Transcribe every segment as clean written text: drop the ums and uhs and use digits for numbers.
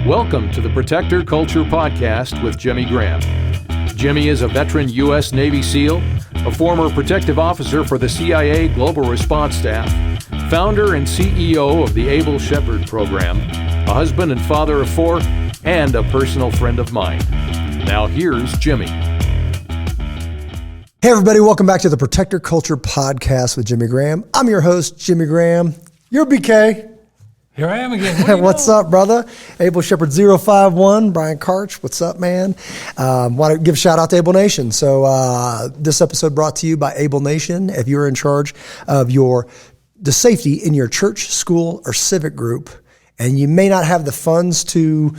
Welcome to the Protector Culture Podcast with Jimmy Graham. Jimmy is a veteran U.S. Navy SEAL, a former protective officer for the CIA Global Response Staff, founder and CEO of the Able Shepherd Program, a husband and father of four, and a personal friend of mine. Now here's Jimmy. Hey everybody, welcome back to the Protector Culture Podcast with Jimmy Graham. I'm your host, Jimmy Graham. You're BK. Here I am again. What's up, brother? Able Shepherd 051, Brian Karch. What's up, man? Want to give a shout out to Able Nation. So this episode brought to you by Able Nation. If you're in charge of the safety in your church, school, or civic group, and you may not have the funds to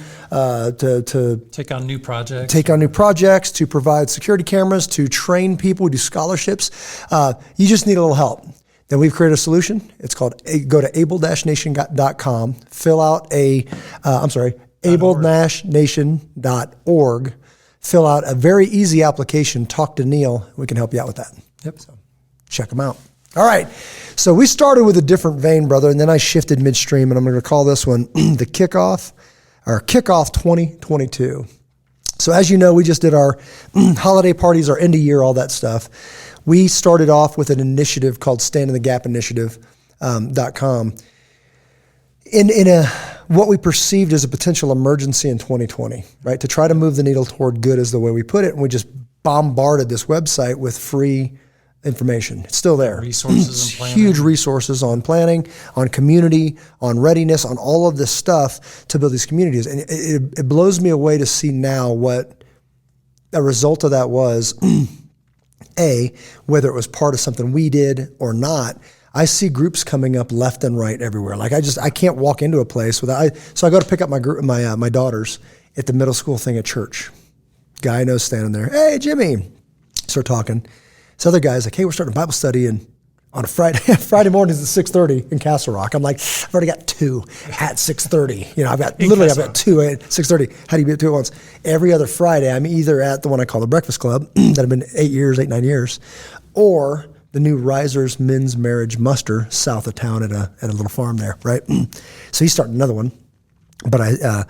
take on new projects, to provide security cameras, to train people, do scholarships, you just need a little help. Then we've created a solution. It's called, go to able-nation.com, fill out able-nation.org, fill out a very easy application, talk to Neil. We can help you out with that. Yep. So check them out. All right. So we started with a different vein, brother, and then I shifted midstream, and I'm going to call this one the Kickoff 2022. So as you know, we just did our holiday parties, our end of year, all that stuff. We started off with an initiative called standinthegapinitiative.com in what we perceived as a potential emergency in 2020, right? To try to move the needle toward good is the way we put it. And we just bombarded this website with free information. It's still there. Resources and planning. Huge resources on planning, on community, on readiness, on all of this stuff to build these communities. And it blows me away to see now what a result of that was. Whether it was part of something we did or not, I see groups coming up left and right everywhere. Like I can't walk into a place without. So I go to pick up my daughters at the middle school thing at church. Guy I know standing there. Hey, Jimmy. Start talking. This other guy's like, hey, we're starting a Bible study on a Friday mornings at 6:30 in Castle Rock. I'm like, I've already got two at 6:30. You know, I've got two at 6:30. How do you get two at once? Every other Friday, I'm either at the one I call the Breakfast Club that I've been 9 years, or the new Risers Men's Marriage Muster south of town at a little farm there, right? So he's starting another one, but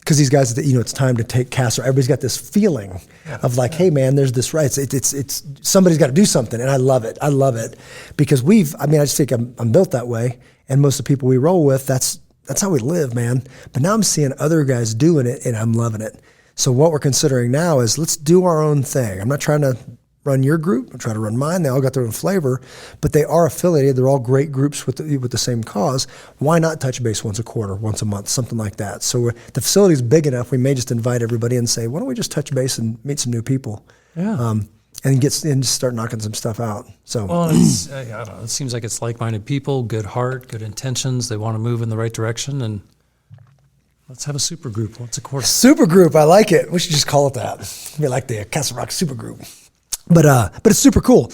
because these guys, it's time to take Castle. Everybody's got this feeling of like, hey man, there's this right. It's somebody's got to do something, and I love it. I love it because I just think I'm built that way, and most of the people we roll with, that's how we live, man. But now I'm seeing other guys doing it, and I'm loving it. So what we're considering now is let's do our own thing. I'm not trying to run your group. I'm trying to run mine. They all got their own flavor, but they are affiliated. They're all great groups with the same cause. Why not touch base once a quarter, once a month, something like that? So the facility's big enough. We may just invite everybody and say, why don't we just touch base and meet some new people? Yeah. And start knocking some stuff out. So, well, it's, I don't know. It seems like it's like-minded people, good heart, good intentions. They want to move in the right direction, and let's have a super group once a quarter. Super group, I like it. We should just call it that. Be like the Castle Rock Super Group. But it's super cool.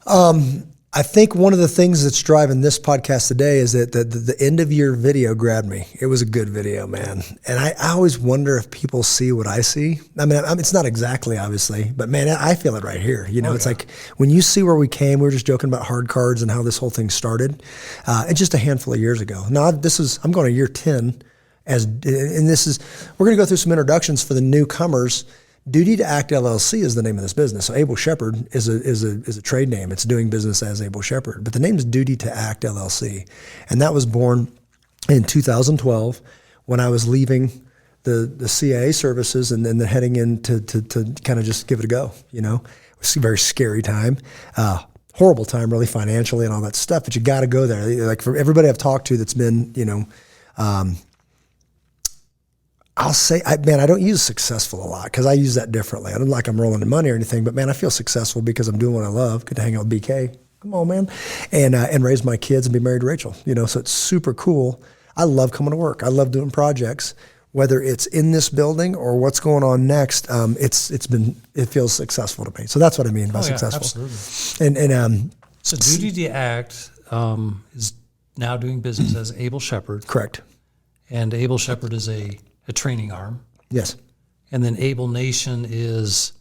I think one of the things that's driving this podcast today is that the end of year video grabbed me. It was a good video, man. And I always wonder if people see what I see. I mean, it's not exactly, obviously, but man, I feel it right here. It's like when you see where we came, we were just joking about hard cards and how this whole thing started. And just a handful of years ago. Now I'm going to year 10 we're going to go through some introductions for the newcomers. Duty to Act LLC is the name of this business. So Able Shepherd is a trade name. It's doing business as Able Shepherd, but the name is Duty to Act LLC, and that was born in 2012 when I was leaving the CIA services and then heading in to kind of just give it a go. It was a very scary time, horrible time, really financially and all that stuff. But you got to go there. Like for everybody I've talked to that's been, I'll say, I don't use successful a lot because I use that differently. I don't like I'm rolling in money or anything, but man, I feel successful because I'm doing what I love. Good to hang out with BK. Come on, man. And raise my kids and be married to Rachel, so it's super cool. I love coming to work. I love doing projects, whether it's in this building or what's going on next. It feels successful to me. So that's what I mean by successful. Absolutely. So Duty to Act is now doing business as Able Shepherd. Correct. And Able Shepherd is a training arm. Yes. And then Able Nation is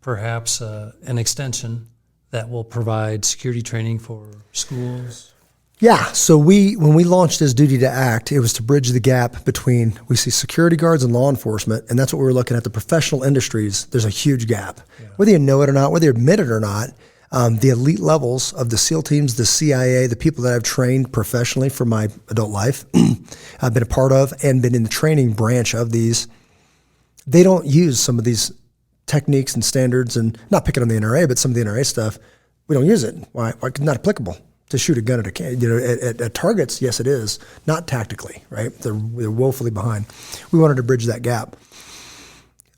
perhaps an extension that will provide security training for schools, Yeah. So when we launched as Duty to Act, it was to bridge the gap between, we see security guards and law enforcement, and that's what we were looking at. The professional industries, there's a huge gap. Yeah. Whether you know it or not, whether you admit it or not, the elite levels of the SEAL teams, the CIA, the people that I've trained professionally for my adult life, I've been a part of and been in the training branch of these, they don't use some of these techniques and standards, and not picking on the NRA, but some of the NRA stuff, we don't use it. Why? Not applicable. To shoot a gun at targets, yes, it is. Not tactically, right? They're woefully behind. We wanted to bridge that gap.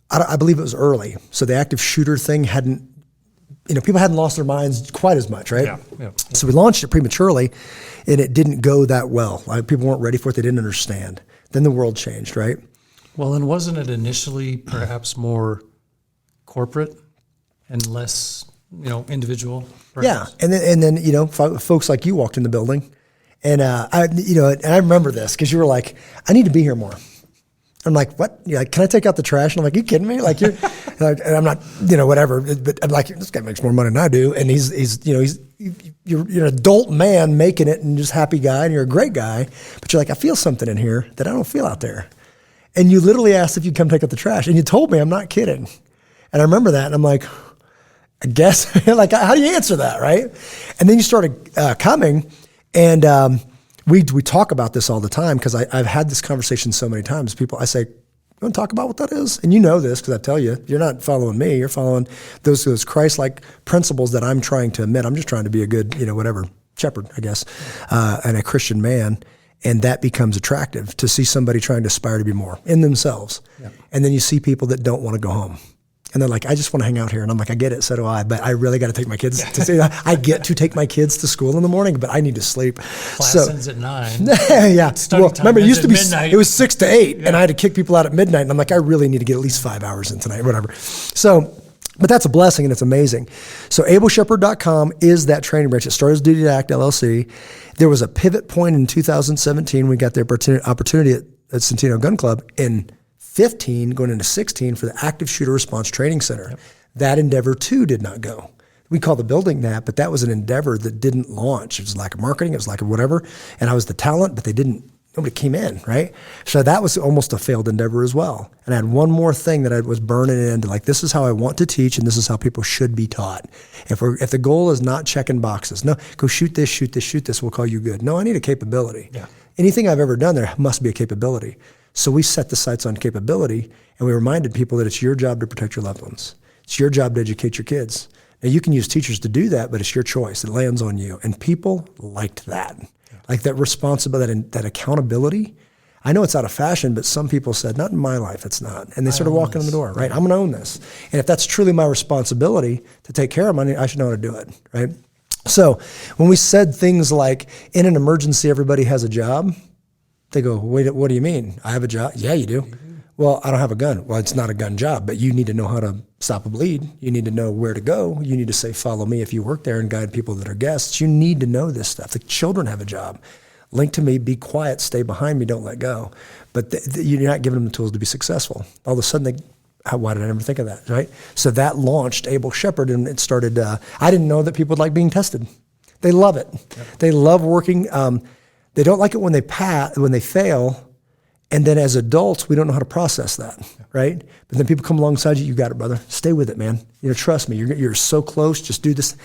I believe it was early, so the active shooter thing hadn't, people hadn't lost their minds quite as much, right? Yeah. So we launched it prematurely, and it didn't go that well. People weren't ready for it. They didn't understand. Then the world changed, right? Well, and wasn't it initially perhaps more corporate and less, individual? Perhaps? Yeah, and then folks like you walked in the building, and I remember this because you were like, I need to be here more. I'm like, what? You're like, can I take out the trash? And I'm like, you kidding me? Like, you're, and I'm not, whatever. But I'm like, this guy makes more money than I do, and you're an adult man making it, and just happy guy, and you're a great guy. But you're like, I feel something in here that I don't feel out there. And you literally asked if you'd come take out the trash, and you told me, I'm not kidding. And I remember that, and I'm like, I guess, like, how do you answer that, right? And then you started coming, and we talk about this all the time because I've had this conversation so many times. I say, you want to talk about what that is? And you know this because I tell you, you're not following me. You're following those Christ-like principles that I'm trying to admit. I'm just trying to be a good, shepherd, I guess, and a Christian man. And that becomes attractive to see somebody trying to aspire to be more in themselves. Yeah. And then you see people that don't want to go home. And they're like, I just want to hang out here. And I'm like, I get it, so do I. But I really got to take my kids to see that. I get to take my kids to school in the morning, but I need to sleep. Class ends at 9. Yeah. Well, remember, it used to be midnight. It was 6 to 8, and I had to kick people out at midnight. And I'm like, I really need to get at least 5 hours in tonight, whatever. So, but that's a blessing, and it's amazing. So ableshepherd.com is that training branch. It started as Duty to Act, LLC. There was a pivot point in 2017. We got the opportunity at Centino Gun Club in 15, going into 16 for the Active Shooter Response Training Center. Yep. That endeavor too did not go. We call the building that, but that was an endeavor that didn't launch. It was lack of marketing. It was lack of whatever. And I was the talent, but nobody came in, right? So that was almost a failed endeavor as well. And I had one more thing that I was burning into, like, this is how I want to teach, and this is how people should be taught. If the goal is not checking boxes, no, go shoot this, we'll call you good. No, I need a capability. Yeah. Anything I've ever done, there must be a capability. So we set the sights on capability, and we reminded people that it's your job to protect your loved ones. It's your job to educate your kids. Now, you can use teachers to do that, but it's your choice. It lands on you. And people liked that. Like that responsibility, that accountability. I know it's out of fashion, but some people said, not in my life, it's not. And they started walking in the door, right? I'm going to own this. And if that's truly my responsibility to take care of money, I should know how to do it, right? So when we said things like, in an emergency, everybody has a job, they go, wait, what do you mean? I have a job? Yeah, you do. Well, I don't have a gun. Well, it's not a gun job, but you need to know how to stop a bleed. You need to know where to go. You need to say, follow me if you work there and guide people that are guests. You need to know this stuff. The children have a job. Link to me, be quiet, stay behind me, don't let go. But you're not giving them the tools to be successful. All of a sudden, why did I never think of that, right? So that launched Able Shepherd, and it started, I didn't know that people would like being tested. They love it. Yep. They love working. They don't like it when they fail, and then as adults, we don't know how to process that, right? But then people come alongside you, you got it, brother. Stay with it, man. Trust me, you're so close, just do this,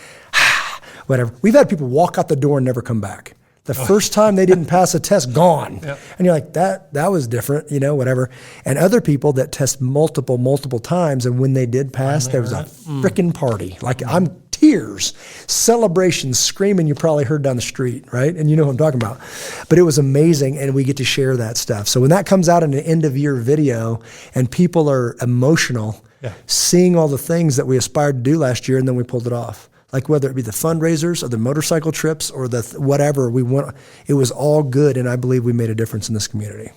whatever. We've had people walk out the door and never come back. The first time they didn't pass a test, gone. Yep. And you're like, that was different, whatever. And other people that test multiple times, and when they did pass, there was a freaking party. Like, I'm tears, celebrations, screaming you probably heard down the street, right? And you know what I'm talking about. But it was amazing, and we get to share that stuff. So when that comes out in an end-of-year video and people are emotional, seeing all the things that we aspired to do last year, and then we pulled it off. Like whether it be the fundraisers or the motorcycle trips or the whatever, it was all good, and I believe we made a difference in this community.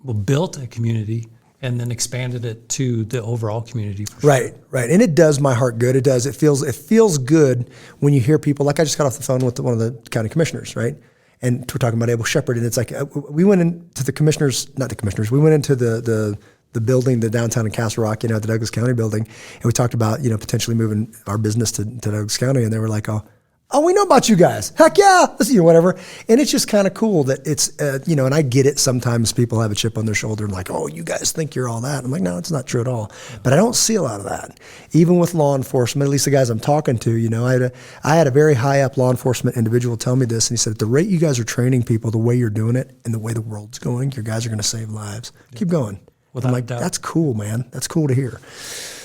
Well, built a community and then expanded it to the overall community. For sure. Right. And it does my heart good. It does. It feels good when you hear people, like I just got off the phone with one of the county commissioners, right? And we're talking about Able Shepherd, and it's like, we went into we went into the building, the downtown in Castle Rock, the Douglas County building, and we talked about, potentially moving our business to Douglas County, and they were like, oh, Oh, we know about you guys. Heck yeah. Let's, whatever. And it's just kind of cool that it's, and I get it. Sometimes people have a chip on their shoulder and like, oh, you guys think you're all that. I'm like, no, it's not true at all. But I don't see a lot of that. Even with law enforcement, at least the guys I'm talking to, I had a very high up law enforcement individual tell me this. And he said, at the rate you guys are training people, the way you're doing it and the way the world's going, your guys are going to save lives. Yeah. Keep going. Without I'm like, doubt. That's cool, man. That's cool to hear.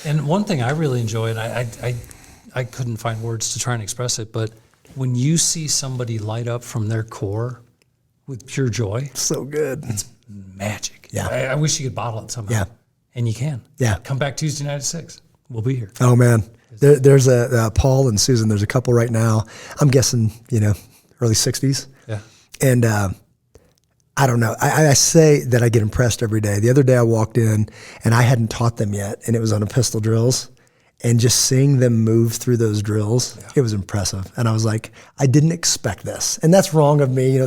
And one thing I really enjoy, and I couldn't find words to try and express it, but when you see somebody light up from their core with pure joy, so good. It's magic. Yeah. I wish you could bottle it somehow. Yeah. And you can. Yeah. Come back Tuesday night at 6. We'll be here. Oh man, there's a Paul and Susan. There's a couple right now. I'm guessing early 60s. Yeah. And I don't know. I say that I get impressed every day. The other day I walked in and I hadn't taught them yet, and it was on pistol drills. And just seeing them move through those drills, It was impressive. And I was like, I didn't expect this. And that's wrong of me,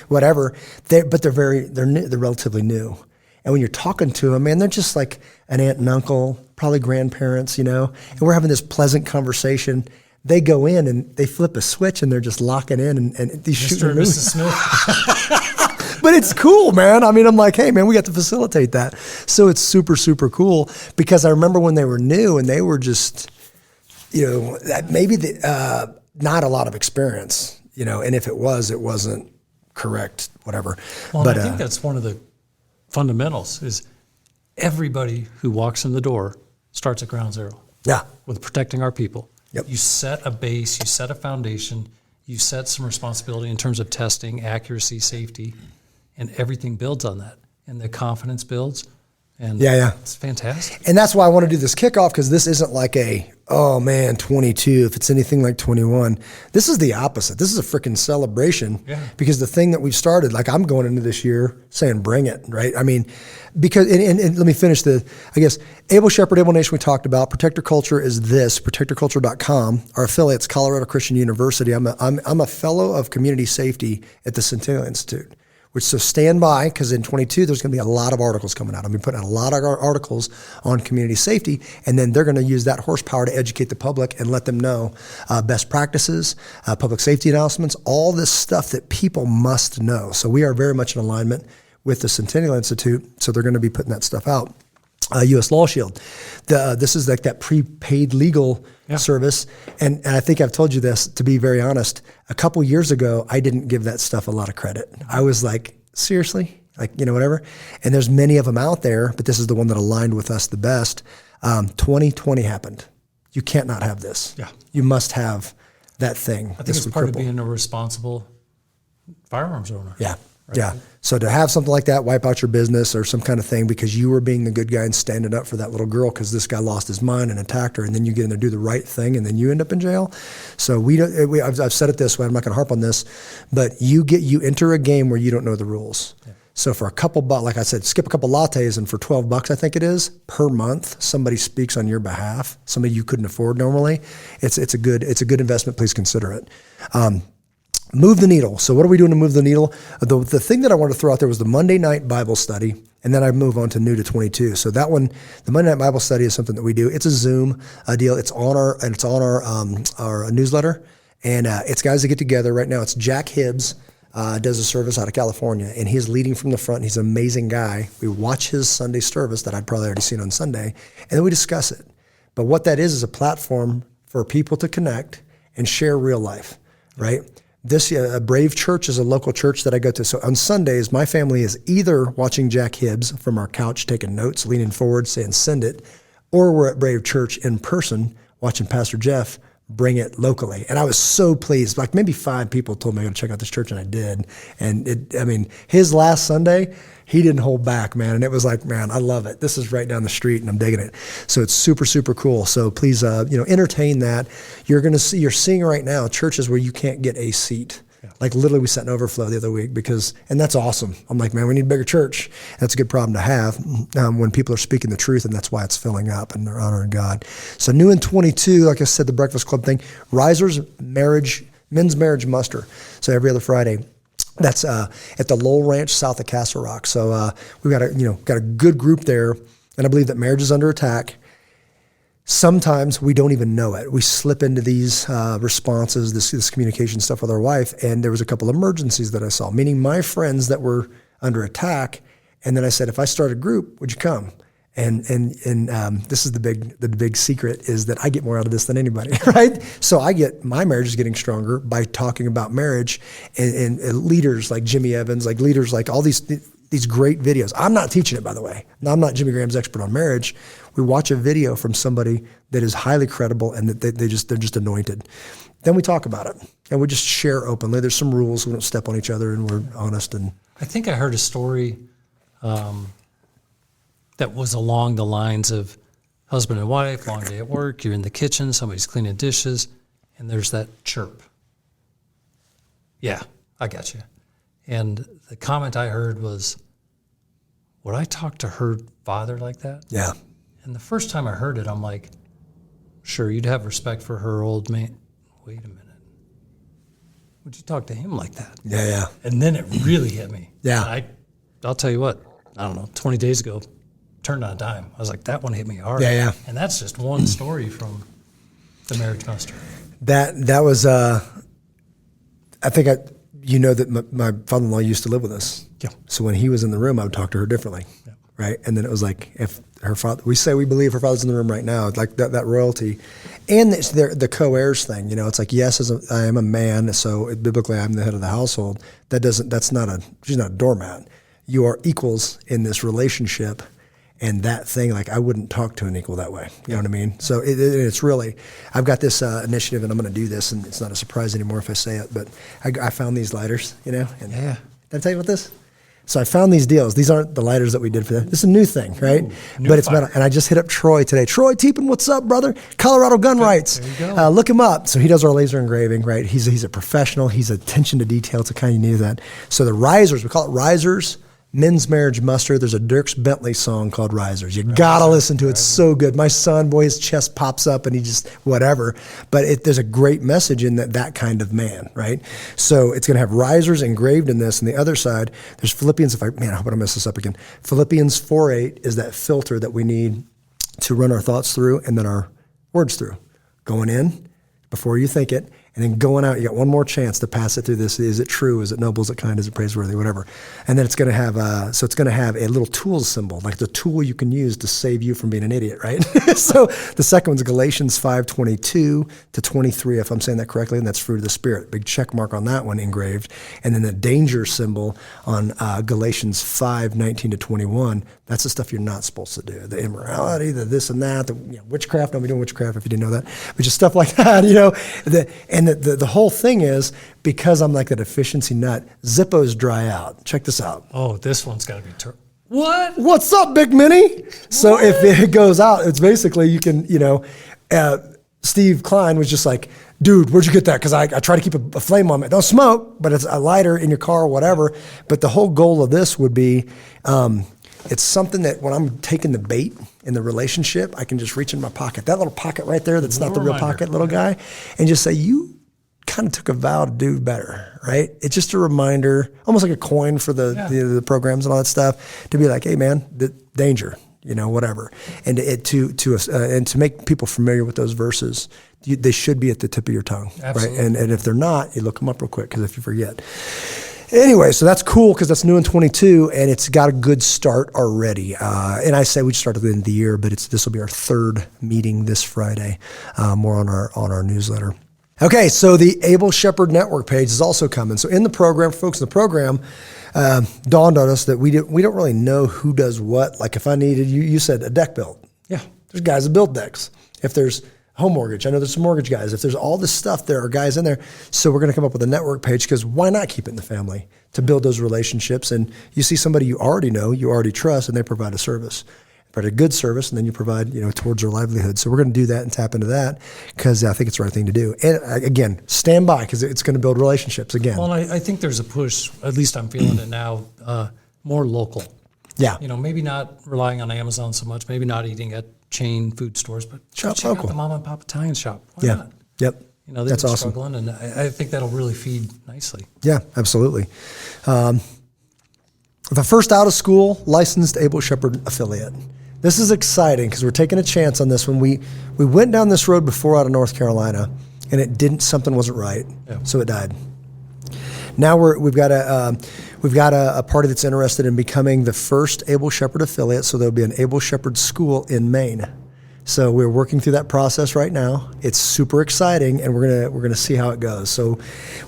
whatever. But they're new, they're relatively new. And when you're talking to them, man, they're just like an aunt and uncle, probably grandparents, and we're having this pleasant conversation. They go in and they flip a switch and they're just locking in and these shooting Mr. and Mrs. Smith. But it's cool, man. I mean, I'm like, hey, man, we got to facilitate that. So it's super, super cool because I remember when they were new and they were just, maybe not a lot of experience, and if it wasn't correct, whatever. Well, but I think that's one of the fundamentals is everybody who walks in the door starts at ground zero. Yeah. With protecting our people. Yep. You set a base, you set a foundation, you set some responsibility in terms of testing, accuracy, safety, and everything builds on that. And the confidence builds. And it's fantastic. And that's why I want to do this kickoff, because this isn't like 22, if it's anything like 21. This is the opposite. This is a freaking celebration because the thing that we've started, like I'm going into this year saying, bring it, right? I mean, because, and let me finish Able Shepherd, Able Nation we talked about. Protector Culture is this, protectorculture.com. Our affiliate's Colorado Christian University. I'm a fellow of community safety at the Centennial Institute. So stand by, because in 22, there's going to be a lot of articles coming out. I'm going to be putting out a lot of articles on community safety, and then they're going to use that horsepower to educate the public and let them know best practices, public safety announcements, all this stuff that people must know. So we are very much in alignment with the Centennial Institute, so they're going to be putting that stuff out. U.S. Law Shield. This is like that prepaid legal service. And I think I've told you this, to be very honest, a couple years ago, I didn't give that stuff a lot of credit. I was like, seriously? Like, whatever. And there's many of them out there, but this is the one that aligned with us the best. 2020 happened. You can't not have this. Yeah. You must have that thing. I think it's part of being a responsible firearms owner. Yeah. Right. Yeah. So to have something like that wipe out your business or some kind of thing because you were being the good guy and standing up for that little girl because this guy lost his mind and attacked her, and then you get in there, do the right thing, and then you end up in jail. So I've said it this way. I'm not going to harp on this, but you enter a game where you don't know the rules. Yeah. So for a couple bucks, like I said, skip a couple lattes, and for $12, I think it is per month, somebody speaks on your behalf. Somebody you couldn't afford normally. It's a good investment. Please consider it. Move the needle. So what are we doing to move the needle? The thing that I wanted to throw out there was the Monday night Bible study, and then I move on to new to 22. So that one, the Monday night Bible study is something that we do. It's a Zoom deal. It's on our newsletter, and it's guys that get together. Right now, it's Jack Hibbs does a service out of California, and he's leading from the front. He's an amazing guy. We watch his Sunday service that I'd probably already seen on Sunday, and then we discuss it. But what that is a platform for people to connect and share real life, right? This Brave Church is a local church that I go to. So on Sundays, my family is either watching Jack Hibbs from our couch, taking notes, leaning forward, saying send it, or we're at Brave Church in person watching Pastor Jeff bring it locally. And I was so pleased. Like maybe 5 people told me I got to check out this church, and I did. And his last Sunday, he didn't hold back, man. And it was like, man, I love it. This is right down the street, and I'm digging it. So it's super, super cool. So please, entertain that. You're seeing right now churches where you can't get a seat. Yeah. Like literally we sat in overflow the other week and that's awesome. I'm like, man, we need a bigger church. That's a good problem to have when people are speaking the truth, and that's why it's filling up and they're honoring God. So new in 22, like I said, the Breakfast Club thing, Risers men's marriage muster. So every other Friday. That's at the Lowell Ranch south of Castle Rock. So we've got a good group there, and I believe that marriage is under attack. sometimes we don't even know it. We slip into these responses, this communication stuff with our wife, and there was a couple emergencies that I saw, meaning my friends that were under attack. And then I said, if I start a group, would you come? And this is the big secret is that I get more out of this than anybody, right? So my marriage is getting stronger by talking about marriage and leaders like Jimmy Evans, like leaders like all these great videos. I'm not teaching it, by the way. I'm not Jimmy Graham's expert on marriage. We watch a video from somebody that is highly credible and that they're just anointed. Then we talk about it and we just share openly. There's some rules. We don't step on each other and we're honest. And I think I heard a story that was along the lines of husband and wife, long day at work, you're in the kitchen, somebody's cleaning dishes, and there's that chirp. Yeah, I got you. And the comment I heard was, would I talk to her father like that? Yeah. And the first time I heard it, I'm like, sure, you'd have respect for her old man. Wait a minute. Would you talk to him like that? Yeah. And then it really hit me. Yeah. And I'll tell you what, I don't know, 20 days ago, turned on a dime. I was like, that one hit me hard. Yeah. And that's just one story from the Marriage Master. That was, I think that my father-in-law used to live with us. Yeah. So when he was in the room, I would talk to her differently. Yeah. Right. And then it was like, if her father, we say we believe her father's in the room right now, like that royalty. And it's the co-heirs thing, it's like, yes, I am a man. So biblically I'm the head of the household. She's not a doormat. You are equals in this relationship. And that thing, like I wouldn't talk to an equal that way. You know what I mean? So it's really, I've got this initiative and I'm going to do this, and it's not a surprise anymore if I say it, but I found these lighters, and yeah. Did I tell you about this? So I found these deals. These aren't the lighters that we did for them. This is a new thing, right? But it's metal. And I just hit up Troy today. Troy Teepin, what's up, brother? Colorado Gun Rights. There you go. Look him up. So he does our laser engraving, right? He's a professional. He's attention to detail. It's a kind of need that. So the risers, we call it risers. Men's Marriage Muster. There's a Dierks Bentley song called Risers. You gotta listen to it. It's so good. My son, boy, his chest pops up and he just whatever. But there's a great message in that kind of man, right? So it's gonna have risers engraved in this. And the other side, there's Philippians. I hope I don't mess this up again. Philippians 4:8 is that filter that we need to run our thoughts through and then our words through. Going in before you think it. And then going out, you got one more chance to pass it through this. Is it true? Is it noble? Is it kind? Is it praiseworthy? Whatever. And then it's going to have a little tools symbol, like the tool you can use to save you from being an idiot, right? So the second one's Galatians 5:22 to 23, if I'm saying that correctly, and that's fruit of the Spirit. Big check mark on that one engraved. And then the danger symbol on Galatians 5:19 to 21. That's the stuff you're not supposed to do. The immorality, the this and that, the witchcraft. Don't be doing witchcraft if you didn't know that. But just stuff like that, The whole thing is, because I'm like that efficiency nut, Zippos dry out. Check this out. Oh, this one's got to be what? What's up, Big Mini? So if it goes out, it's basically you can, Steve Klein was just like, dude, where'd you get that? Because I try to keep a flame on it. Don't smoke, but it's a lighter in your car or whatever. But the whole goal of this would be, it's something that when I'm taking the bait in the relationship, I can just reach in my pocket. That little pocket right there, that's not the real pocket, little guy, and just say, you kind of took a vow to do better, right? It's just a reminder, almost like a coin for the programs and all that stuff, to be like, hey man, the danger, whatever. And to make people familiar with those verses, they should be at the tip of your tongue, Absolutely. Right? And if they're not, you look them up real quick, because if you forget. Anyway, so that's cool because that's new in 22, and it's got a good start already. And I say we just started at the end of the year, but this will be our third meeting this Friday. More on our newsletter. Okay, so the Able Shepherd Network page is also coming. So in the program, folks in the program, dawned on us that we don't really know who does what. Like if I needed, you said a deck build. Yeah, there's guys that build decks. If there's home mortgage, I know there's some mortgage guys. If there's all this stuff, there are guys in there. So we're going to come up with a network page, because why not keep it in the family to build those relationships? And you see somebody you already know, you already trust, and they provide a service. Provide a good service, and then you provide, towards their livelihood. So we're going to do that and tap into that, because I think it's the right thing to do. And again, stand by, because it's going to build relationships again. Well, I think there's a push, at least I'm feeling it now, more local. Yeah. Maybe not relying on Amazon so much, maybe not eating at chain food stores, but shop check local. out the mom and pop Italian shop. Why not? Yep. They've That's been awesome. struggling, and I think that'll really feed nicely. Yeah, absolutely. The first out of school licensed Able Shepherd affiliate. This is exciting because we're taking a chance on this one. We went down this road before out of North Carolina, and something wasn't right, so it died. Now we've got a party that's interested in becoming the first Able Shepherd affiliate, so there'll be an Able Shepherd school in Maine. So we're working through that process right now. It's super exciting, and we're gonna see how it goes. So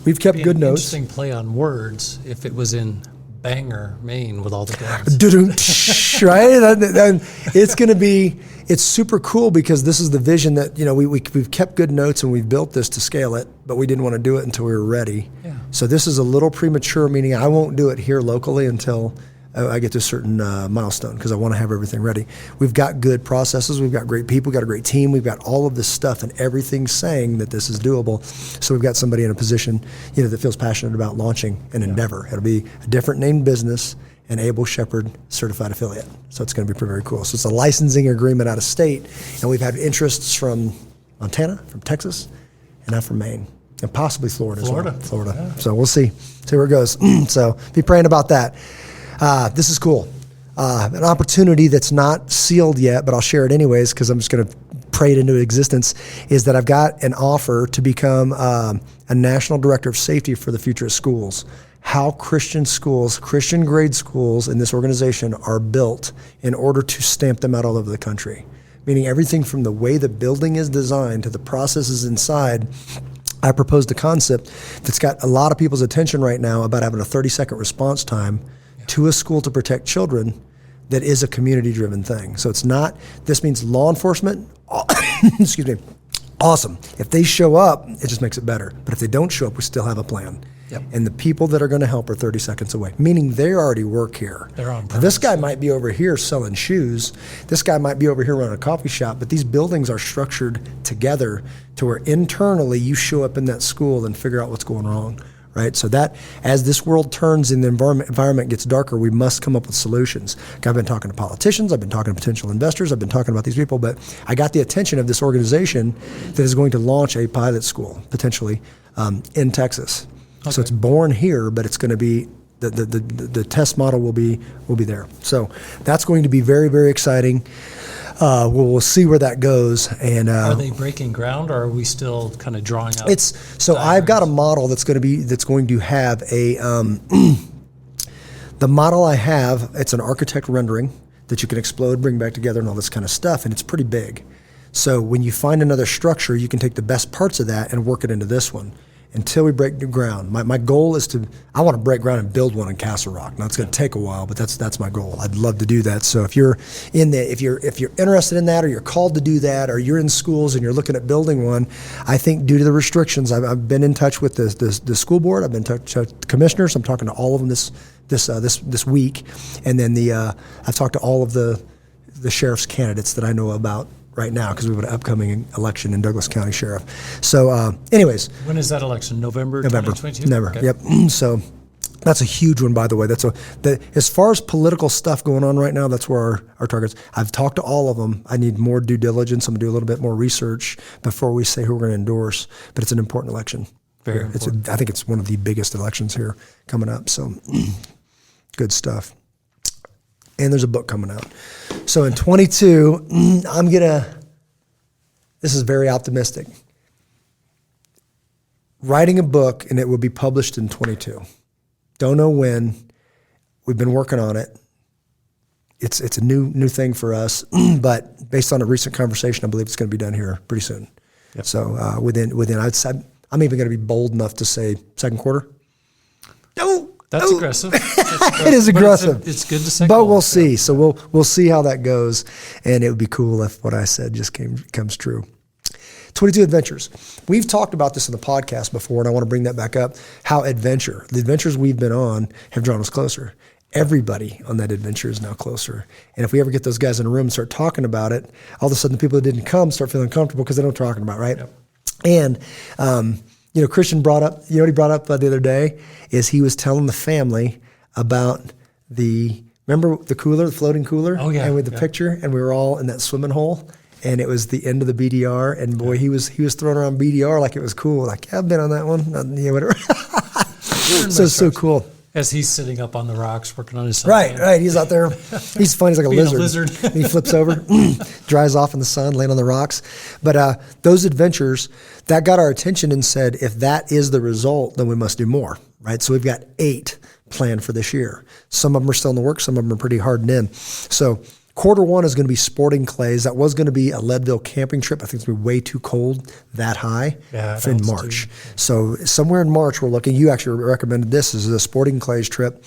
we've kept good notes. Interesting play on words. If it was in Bangor, Maine, with all the guns, right? It's gonna be. It's super cool because this is the vision that we've kept good notes and we've built this to scale it, but we didn't want to do it until we were ready. Yeah. So this is a little premature, meaning I won't do it here locally until I get to a certain milestone because I want to have everything ready. We've got good processes. We've got great people. We've got a great team. We've got all of this stuff and everything's saying that this is doable. So we've got somebody in a position, that feels passionate about launching an endeavor. It'll be a different named business, an Able Shepherd certified affiliate. So it's going to be very cool. So it's a licensing agreement out of state, and we've had interests from Montana, from Texas, and now from Maine, and possibly Florida as well. Florida. Yeah. So we'll see where it goes. So be praying about that. This is cool. An opportunity that's not sealed yet, but I'll share it anyways because I'm just going to pray it into existence, is that I've got an offer to become a national director of safety for the future of schools. How Christian schools, Christian grade schools in this organization are built in order to stamp them out all over the country. Meaning everything from the way the building is designed to the processes inside. I proposed a concept that's got a lot of people's attention right now about having a 30-second response time to a school to protect children that is a community-driven thing. So this means law enforcement, excuse me, awesome. If they show up, it just makes it better. But if they don't show up, we still have a plan. Yep. And the people that are going to help are 30 seconds away, meaning they already work here. They're on purpose. Now, this guy might be over here selling shoes. This guy might be over here running a coffee shop, but these buildings are structured together to where internally you show up in that school and figure out what's going wrong, right? So that as this world turns and the environment gets darker, we must come up with solutions. I've been talking to politicians. I've been talking to potential investors. I've been talking about these people, but I got the attention of this organization that is going to launch a pilot school, potentially, in Texas. Okay. So it's born here, but it's going to be the test model will be there. So that's going to be very, very exciting. We'll see where that goes. And are they breaking ground, or are we still kind of drawing out? I've got a model that's going to have a the model I have. It's an architect rendering that you can explode, bring back together, and all this kind of stuff. And it's pretty big. So when you find another structure, you can take the best parts of that and work it into this one. Until we break new ground. My goal is I want to break ground and build one in Castle Rock. Now it's going to take a while, but that's my goal. I'd love to do that. So if you're if you're interested in that, or you're called to do that, or you're in schools and you're looking at building one, I think due to the restrictions, I've been in touch with the school board. I've been in touch with the commissioners. I'm talking to all of them this week, and then I've talked to all of the sheriff's candidates that I know about right now, because we have an upcoming election in Douglas County Sheriff. So anyways. When is that election? November 2022? November, okay. Yep. So that's a huge one, by the way. As far as political stuff going on right now, that's where our targets. I've talked to all of them. I need more due diligence. I'm going to do a little bit more research before we say who we're going to endorse. But it's an important election. Very important. I think it's one of the biggest elections here coming up. So good stuff. And there's a book coming out. So in 22, this is very optimistic. Writing a book, and it will be published in 22. Don't know when. We've been working on it. It's a new thing for us, but based on a recent conversation, I believe it's going to be done here pretty soon. Yep. So within, I'm even going to be bold enough to say second quarter. That's aggressive. It is aggressive. It's good to say. But we'll see. So we'll see how that goes, and it would be cool if what I said just comes true. 22 Adventures. We've talked about this in the podcast before, and I want to bring that back up. How the adventures we've been on have drawn us closer. Everybody on that adventure is now closer. And if we ever get those guys in a room and start talking about it, all of a sudden the people that didn't come start feeling comfortable because they know what we're talking about, right? Yep. And Christian brought up, what he brought up the other day is he was telling the family about remember the cooler, the floating cooler? Oh, yeah. And with the picture, and we were all in that swimming hole, and it was the end of the BDR, and boy, he was throwing around BDR like it was cool. Like, yeah, I've been on that one. Whatever. So cool. As he's sitting up on the rocks working on his Right. He's out there. He's funny. He's like a lizard. And he flips over, dries off in the sun, laying on the rocks. But those adventures, that got our attention and said, if that is the result, then we must do more, right? So we've got 8 planned for this year. Some of them are still in the works. Some of them are pretty hardened in. So Q1 is going to be sporting clays. That was going to be a Leadville camping trip. I think it's going to be way too cold that high in March. So somewhere in March, we're looking. You actually recommended this as a sporting clays trip.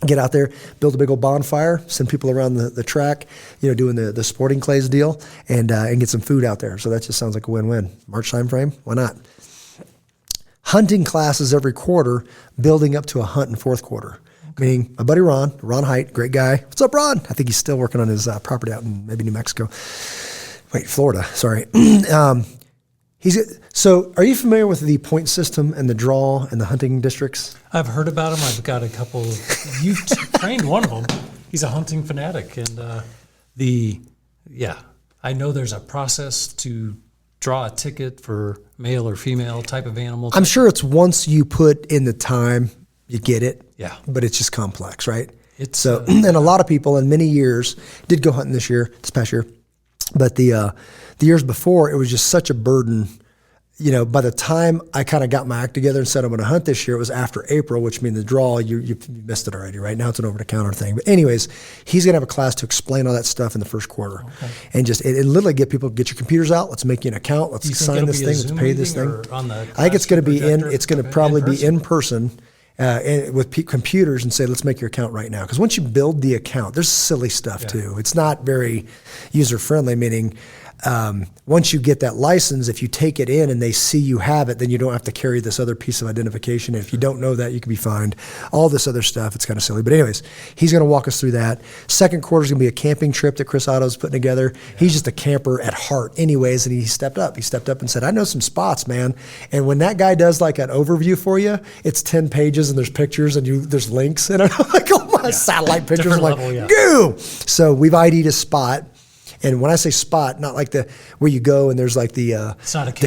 Get out there, build a big old bonfire, send people around the track, doing the sporting clays deal, and get some food out there. So that just sounds like a win-win. March time frame, why not? Hunting classes every quarter, building up to a hunt in fourth quarter. Meaning my buddy Ron Height, great guy. What's up, Ron? I think he's still working on his property out in maybe New Mexico. Florida, sorry. So are you familiar with the point system and the draw and the hunting districts? I've heard about them. I've got a couple. You've trained one of them. He's a hunting fanatic. And I know there's a process to draw a ticket for male or female type of animal. I'm sure it's once you put in the time, you get it. Yeah. But it's just complex, right? And a lot of people in many years did go hunting this past year. But the years before, it was just such a burden. By the time I kind of got my act together and said I'm going to hunt this year, it was after April, which means the draw, you missed it already, right? Now it's an over-the-counter thing. But anyways, he's going to have a class to explain all that stuff in the first quarter. Okay. And just it literally get people, get your computers out, let's make you an account, let's sign this thing, let's pay this thing. I think it's going to be it's going to probably be in person. With computers and say, let's make your account right now. Because once you build the account, there's silly stuff too. It's not very user-friendly, meaning once you get that license, if you take it in and they see you have it, then you don't have to carry this other piece of identification. And if you don't know that, you can be fined. All this other stuff, it's kind of silly. But anyways, he's going to walk us through that. Second quarter is going to be a camping trip that Chris Otto's putting together. Yeah. He's just a camper at heart anyways, and he stepped up. He stepped up and said, I know some spots, man. And when that guy does like an overview for you, it's 10 pages and there's pictures and there's links. And I'm like, oh my, satellite pictures. I'm like, goo! So we've ID'd a spot. And when I say spot, not like where you go and there's like the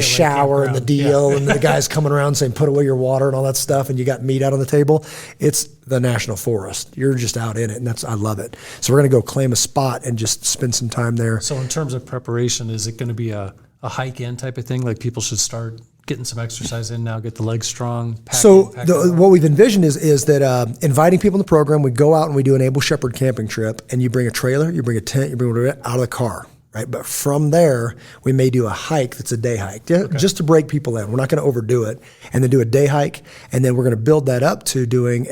shower and the deal and the guys coming around saying put away your water and all that stuff and you got meat out on the table. It's the national forest. You're just out in it, and I love it. So we're going to go claim a spot and just spend some time there. So in terms of preparation, is it going to be a hike in type of thing? Like people should start getting some exercise in now, get the legs strong. What we've envisioned is that inviting people in the program, we go out and we do an Able Shepherd camping trip, and you bring a trailer, you bring a tent, you bring it out of the car, right? But from there, we may do a hike that's a day hike, just to break people in. We're not going to overdo it, and then do a day hike, and then we're going to build that up to doing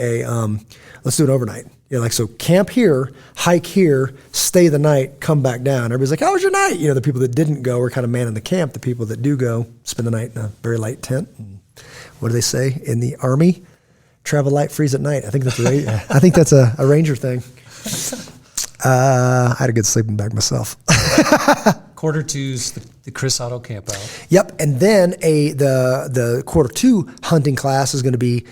let's do an overnight. So camp here, hike here, stay the night, come back down. Everybody's like, how was your night? The people that didn't go are kind of manning the camp. The people that do go spend the night in a very light tent. And what do they say in the Army? Travel light, freeze at night. I think that's a Ranger thing. I had a good sleeping bag myself. Q2's the Chris Otto camp out. Yep, and then the Q2 hunting class is going to be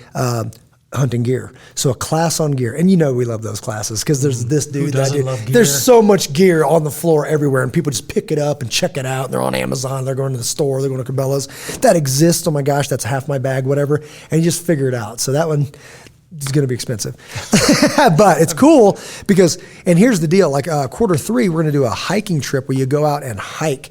hunting gear. So a class on gear. And we love those classes because there's this dude that dude. Love gear? There's so much gear on the floor everywhere and people just pick it up and check it out. And they're on Amazon, they're going to the store, they're going to Cabela's. That exists. Oh my gosh, that's half my bag, whatever. And you just figure it out. So that one is going to be expensive. But it's cool because, and here's the deal, like Q3, we're going to do a hiking trip where you go out and hike.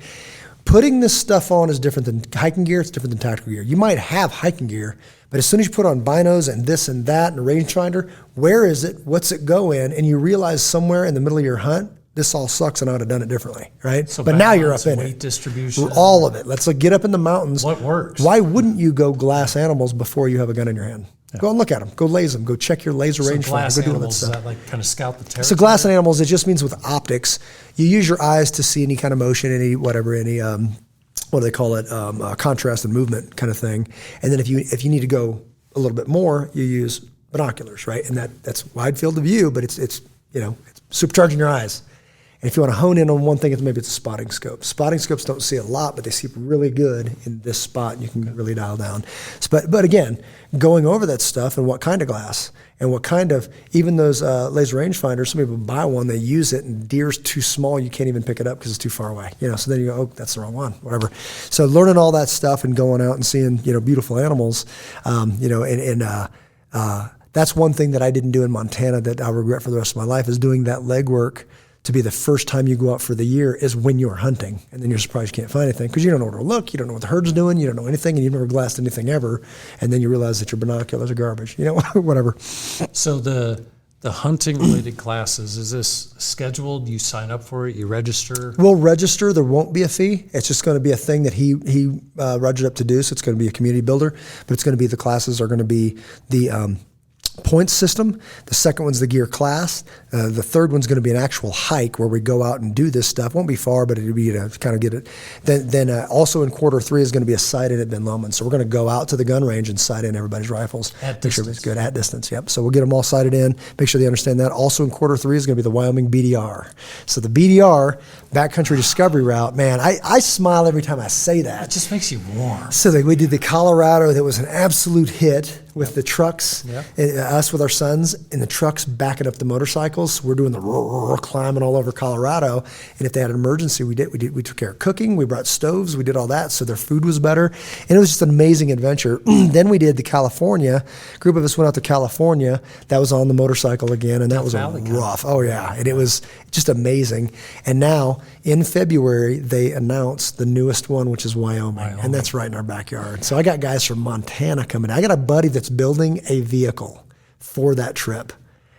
Putting this stuff on is different than hiking gear. It's different than tactical gear. You might have hiking gear, but as soon as you put on binos and this and that and a rangefinder, where is it? What's it go in? And you realize somewhere in the middle of your hunt, this all sucks and I would have done it differently, right? So but now you're up in weight it. Distribution. All of it. Let's get up in the mountains. What works? Why wouldn't you go glass animals before you have a gun in your hand? Yeah. Go and look at them. Go laser them. Go check your laser rangefinder. Go do all that stuff. Is that like kind of scout the territory? So glass animals, it just means with optics, you use your eyes to see any kind of motion, any what do they call it, contrast and movement kind of thing. And then if you need to go a little bit more, you use binoculars, right? And that's wide field of view, but it's supercharging your eyes. And if you want to hone in on one thing, maybe it's a spotting scope. Spotting scopes don't see a lot, but they see really good in this spot, and you can really dial down. But again, going over that stuff and what kind of glass and what kind of, even those laser rangefinders, some people buy one, they use it, and deer's too small, you can't even pick it up because it's too far away. So then you go, oh, that's the wrong one, whatever. So learning all that stuff and going out and seeing, beautiful animals, That's one thing that I didn't do in Montana that I'll regret for the rest of my life, is doing that legwork to be the first time you go out for the year is when you're hunting. And then you're surprised you can't find anything because you don't know where to look. You don't know what the herd's doing. You don't know anything, and you've never glassed anything ever. And then you realize that your binoculars are garbage, whatever. So the hunting-related classes, is this scheduled? You sign up for it? You register? We'll register. There won't be a fee. It's just going to be a thing that he registered up to do. So it's going to be a community builder, but it's going to be, the classes are going to be the points system. The second one's the gear class. The third one's going to be an actual hike where we go out and do this stuff. Won't be far, but it'll be to kind of get it. Then also in quarter 3 is going to be a sight-in at Ben Lomond. So we're going to go out to the gun range and sight in everybody's rifles. At make sure it's good at distance. Yep. So we'll get them all sighted in. Make sure they understand that. Also in quarter 3 is going to be the Wyoming BDR. So the BDR, Backcountry Discovery Route, man, I smile every time I say that. It just makes you warm. So we did the Colorado. That was an absolute hit with the trucks, us with our sons, and the trucks backing up the motorcycles. We're doing the climbing all over Colorado. And if they had an emergency, we took care of cooking. We brought stoves. We did all that, so their food was better. And it was just an amazing adventure. Then we did the California. A group of us went out to California. That was on the motorcycle again, and that was rough. Oh, yeah. And it was just amazing. And now, in February, they announced the newest one, which is Wyoming. And that's right in our backyard. So I got guys from Montana coming. I got a buddy that's building a vehicle for that trip.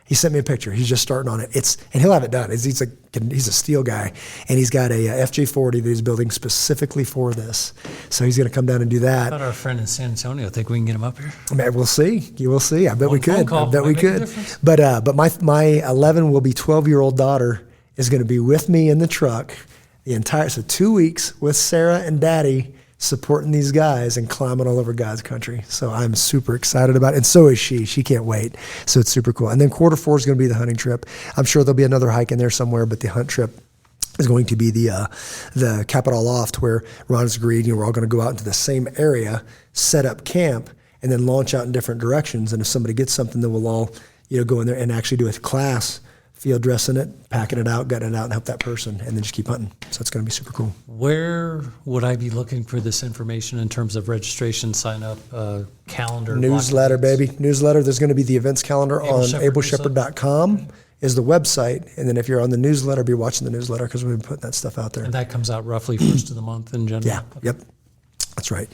He sent me a picture. He's just starting on it. And he'll have it done. He's a steel guy, and he's got a FJ40 that he's building specifically for this. So he's going to come down and do that. I thought our friend in San Antonio, think we can get him up here? Man, we'll see. You will see. I bet we could. Difference. But my 11 will be 12-year-old daughter is going to be with me in the truck so 2 weeks with Sarah and Daddy, supporting these guys and climbing all over God's country. So I'm super excited about it. And so is she. She can't wait. So it's super cool. And then quarter 4 is going to be the hunting trip. I'm sure there'll be another hike in there somewhere, but the hunt trip is going to be the Capitol Loft, where Ron has agreed, we're all going to go out into the same area, set up camp, and then launch out in different directions. And if somebody gets something, then we'll all go in there and actually do a class, field dressing it, packing it out, gutting it out, and help that person, and then just keep hunting. So it's going to be super cool. Where would I be looking for this information in terms of registration, sign up, calendar? Newsletter, baby. Newsletter. There's going to be the events calendar on ableshepherd.com is the website. And then if you're on the newsletter, be watching the newsletter because we've been putting that stuff out there. And that comes out roughly first of the month in general? Yeah. Yep. That's right.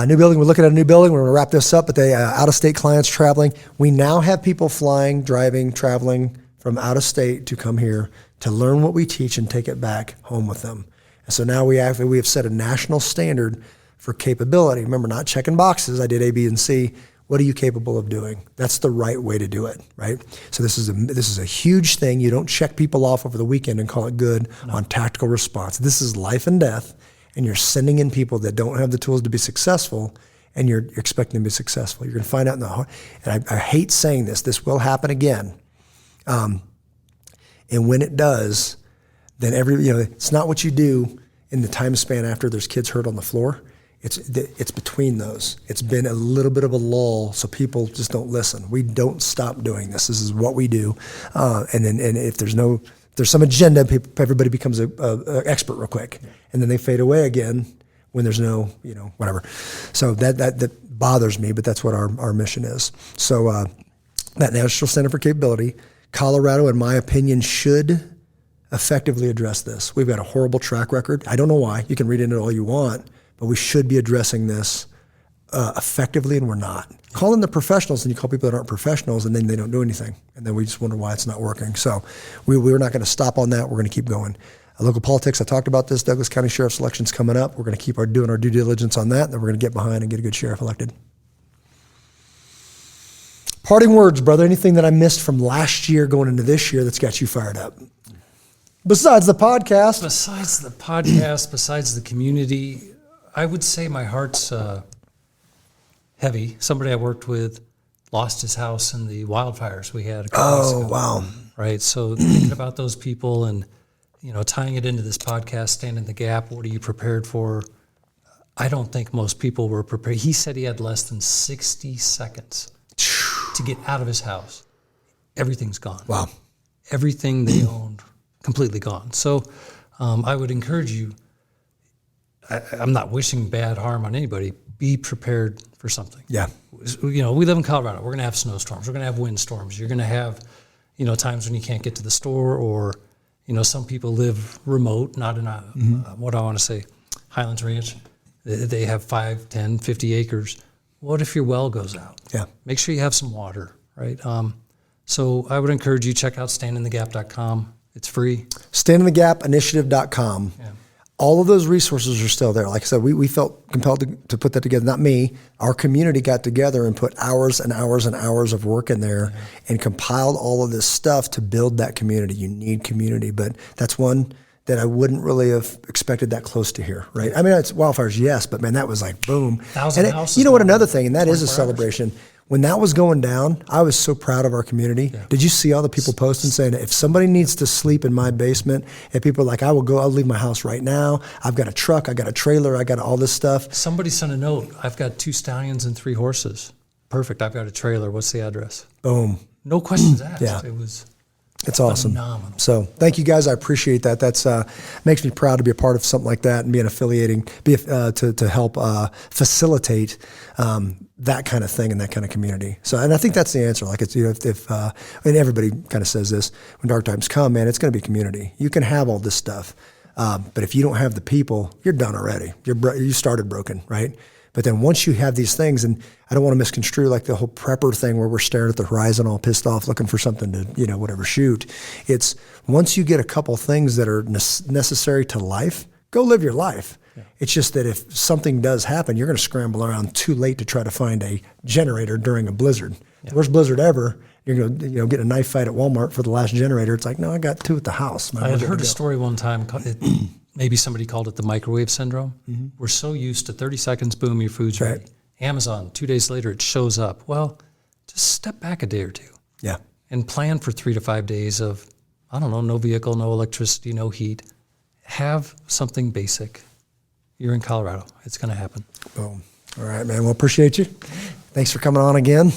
New building. We're looking at a new building. We're going to wrap this up, but the out-of-state clients traveling. We now have people flying, driving, traveling from out of state to come here to learn what we teach and take it back home with them. And so now we have set a national standard for capability. Remember, not checking boxes. I did A, B, and C. What are you capable of doing? That's the right way to do it, right? So this is a huge thing. You don't check people off over the weekend and call it good on tactical response. This is life and death, and you're sending in people that don't have the tools to be successful, and you're expecting them to be successful. You're going to find out and I hate saying this. This will happen again. And when it does, then it's not what you do in the time span after there's kids hurt on the floor. It's between those. It's been a little bit of a lull, so people just don't listen. We don't stop doing this. This is what we do. And if there's some agenda, everybody becomes a expert real quick, and then they fade away again when there's no, whatever. So that bothers me, but that's what our mission is. So that National Center for Capability, Colorado, in my opinion, should effectively address this. We've got a horrible track record. I don't know why. You can read into it all you want, but we should be addressing this effectively, and we're not. Call in the professionals, and you call people that aren't professionals, and then they don't do anything. And then we just wonder why it's not working. So we're not going to stop on that. We're going to keep going. Local politics, I talked about this. Douglas County Sheriff's election's coming up. We're going to keep doing our due diligence on that, and then we're going to get behind and get a good sheriff elected. Parting words, brother. Anything that I missed from last year going into this year that's got you fired up? Besides the podcast. Besides the podcast, besides the community, I would say my heart's heavy. Somebody I worked with lost his house in the wildfires we had a couple weeks ago. Wow. Right. So thinking about those people and, tying it into this podcast, Stand in the Gap, what are you prepared for? I don't think most people were prepared. He said he had less than 60 seconds to get out of his house. Everything's gone. Wow. Everything they owned, completely gone. So I would encourage you, I'm not wishing bad harm on anybody. Be prepared for something. Yeah. We live in Colorado. We're going to have snowstorms. We're going to have windstorms. You're going to have, times when you can't get to the store, or, some people live remote, not in what I want to say, Highlands Ranch. They have 5, 10, 50 acres. What if your well goes out? Yeah. Make sure you have some water, right? So I would encourage you, check out standinthegap.com. It's free. Standinthegapinitiative.com. Yeah. All of those resources are still there. Like I said, we felt compelled to put that together. Not me. Our community got together and put hours and hours and hours of work in there and compiled all of this stuff to build that community. You need community, but that's one that I wouldn't really have expected that close to here, right? I mean, it's wildfires, yes, but man, that was like boom. 1,000 houses. You know what? Another thing, and that is a 24 hours. celebration. When that was going down, I was so proud of our community. Yeah. Did you see all the people posting saying, if somebody needs to sleep in my basement, and people are like, I'll leave my house right now. I've got a truck, I got a trailer, I got all this stuff. Somebody sent a note. I've got 2 stallions and 3 horses. Perfect. I've got a trailer. What's the address? Boom. No questions asked. Yeah. It's awesome. Phenomenal. So thank you guys. I appreciate that. That's makes me proud to be a part of something like that and be to help facilitate that kind of thing in that kind of community. So, and I think that's the answer. Like it's, and everybody kind of says this, when dark times come, man, it's going to be community. You can have all this stuff, but if you don't have the people, you're done already. You started broken, right? But then once you have these things, and I don't want to misconstrue like the whole prepper thing where we're staring at the horizon all pissed off looking for something to, shoot. It's once you get a couple things that are necessary to life, go live your life. Yeah. It's just that if something does happen, you're going to scramble around too late to try to find a generator during a blizzard. Yeah. The worst blizzard ever. You're going to get a knife fight at Walmart for the last generator. It's like, no, I got 2 at the house. I had heard a story one time. Maybe somebody called it the microwave syndrome. Mm-hmm. We're so used to 30 seconds, boom, your food's ready. Amazon, 2 days later, it shows up. Well, just step back a day or 2. Yeah. And plan for 3 to 5 days of, no vehicle, no electricity, no heat. Have something basic. You're in Colorado. It's going to happen. Boom. All right, man. Well, appreciate you. Thanks for coming on again.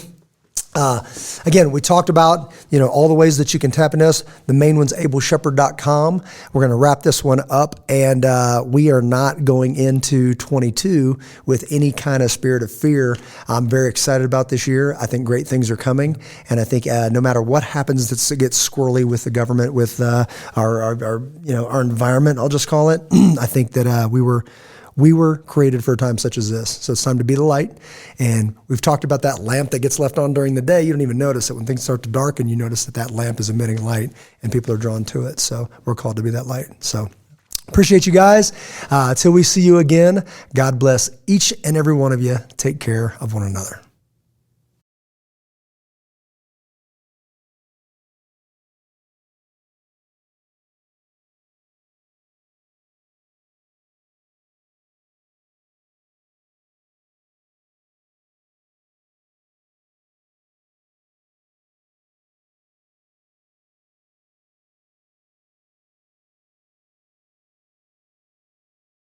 Again, we talked about, all the ways that you can tap into us. The main one's ableshepherd.com. We're going to wrap this one up, and we are not going into 22 with any kind of spirit of fear. I'm very excited about this year. I think great things are coming, and I think no matter what happens that gets squirrely with the government, with our environment, I'll just call it, I think that we were created for a time such as this. So it's time to be the light. And we've talked about that lamp that gets left on during the day. You don't even notice it. When things start to darken, you notice that lamp is emitting light and people are drawn to it. So we're called to be that light. So appreciate you guys. Till we see you again, God bless each and every one of you. Take care of one another.